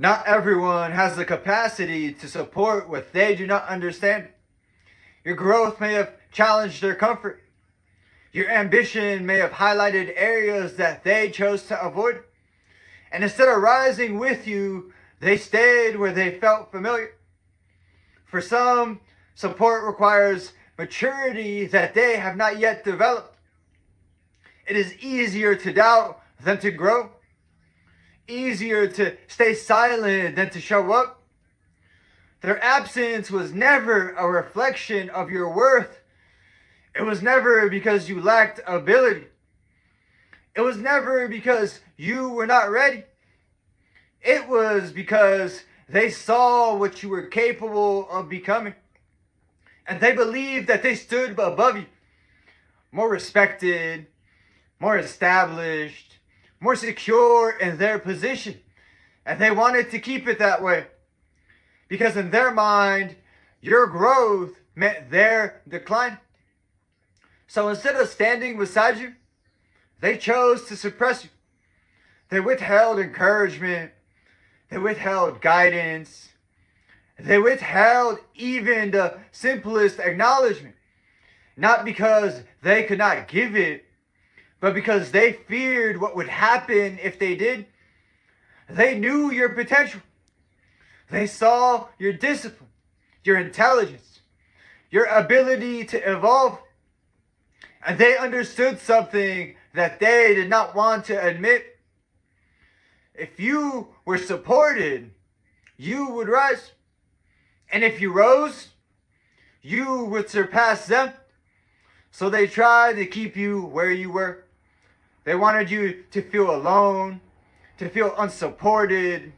Not everyone has the capacity to support what they do not understand. Your growth may have challenged their comfort. Your ambition may have highlighted areas that they chose to avoid. And instead of rising with you, they stayed where they felt familiar. For some, support requires maturity that they have not yet developed. It is easier to doubt than to grow. Easier to stay silent than to show up. Their absence was never a reflection of your worth. It was never because you lacked ability. It was never because you were not ready. It was because they saw what you were capable of becoming. And they believed that they stood above you, more respected, more established, more secure in their position. And they wanted to keep it that way. Because in their mind, your growth meant their decline. So instead of standing beside you, they chose to suppress you. They withheld encouragement. They withheld guidance. They withheld even the simplest acknowledgement. Not because they could not give it, but because they feared what would happen if they did. They knew your potential. They saw your discipline, your intelligence, your ability to evolve. And they understood something that they did not want to admit. If you were supported, you would rise. And if you rose, you would surpass them. So they tried to keep you where you were. They wanted you to feel alone, to feel unsupported,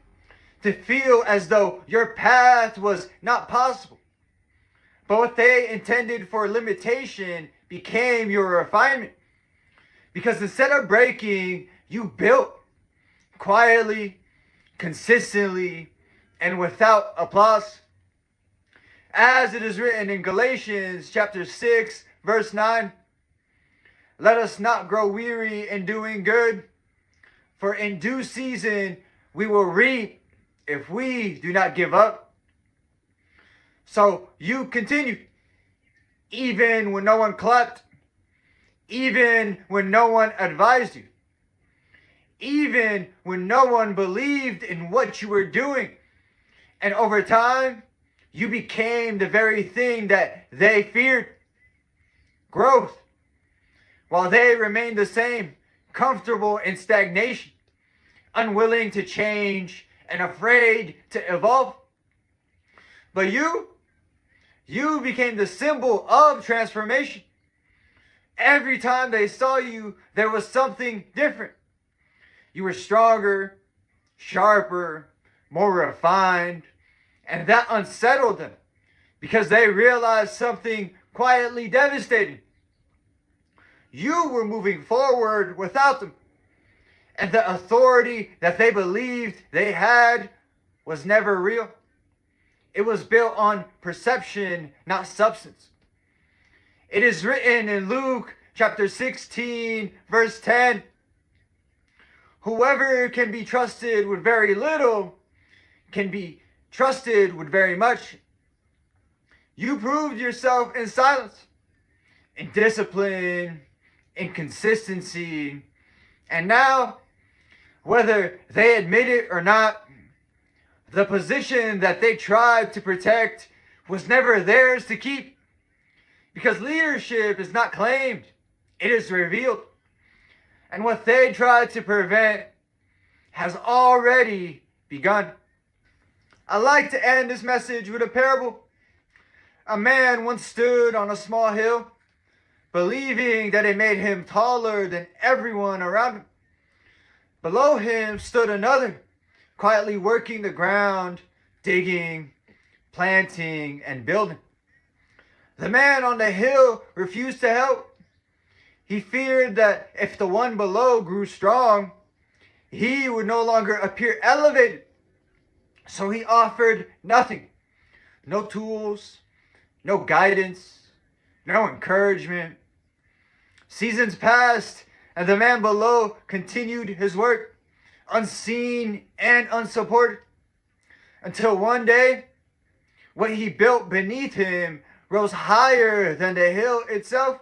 to feel as though your path was not possible. But what they intended for limitation became your refinement. Because instead of breaking, you built quietly, consistently, and without applause. As it is written in Galatians chapter 6, verse 9, let us not grow weary in doing good, for in due season we will reap if we do not give up. So you continued, even when no one clapped, even when no one advised you, even when no one believed in what you were doing. And over time, you became the very thing that they feared. Growth. While they remained the same, comfortable in stagnation, unwilling to change, and afraid to evolve. But you became the symbol of transformation. Every time they saw you, there was something different. You were stronger, sharper, more refined, and that unsettled them because they realized something quietly devastating. You were moving forward without them, and the authority that they believed they had was never real. It was built on perception, not substance. It is written in Luke chapter 16, verse 10, whoever can be trusted with very little can be trusted with very much. You proved yourself in silence, in discipline, in consistency, and now, whether they admit it or not, the position that they tried to protect was never theirs to keep. Because leadership is not claimed, it is revealed. And what they tried to prevent has already begun. I like to end this message with a parable. A man once stood on a small hill, believing that it made him taller than everyone around him. Below him stood another, quietly working the ground, digging, planting, and building. The man on the hill refused to help. He feared that if the one below grew strong, he would no longer appear elevated. So he offered nothing. No tools, no guidance, no encouragement. Seasons passed, and the man below continued his work, unseen and unsupported. until one day, what he built beneath him rose higher than the hill itself.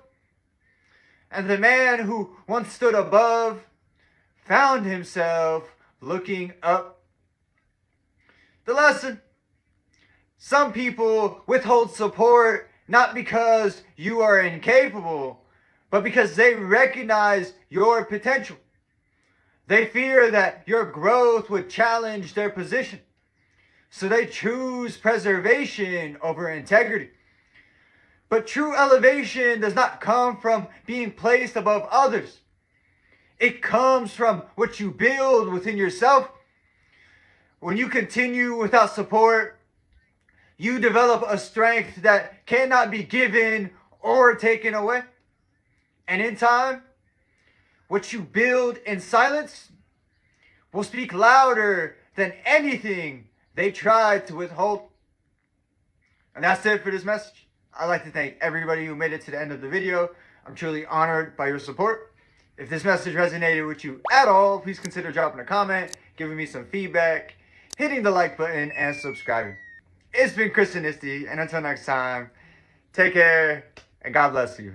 And the man who once stood above found himself looking up. The lesson: some people withhold support not because you are incapable, but because they recognize your potential. They fear that your growth would challenge their position, so they choose preservation over integrity. But true elevation does not come from being placed above others. It comes from what you build within yourself. When you continue without support, you develop a strength that cannot be given or taken away. And in time, what you build in silence will speak louder than anything they tried to withhold. And that's it for this message. I'd like to thank everybody who made it to the end of the video. I'm truly honored by your support. If this message resonated with you at all, please consider dropping a comment, giving me some feedback, hitting the like button, and subscribing. It's been ChrisAnesti, and until next time, take care, and God bless you.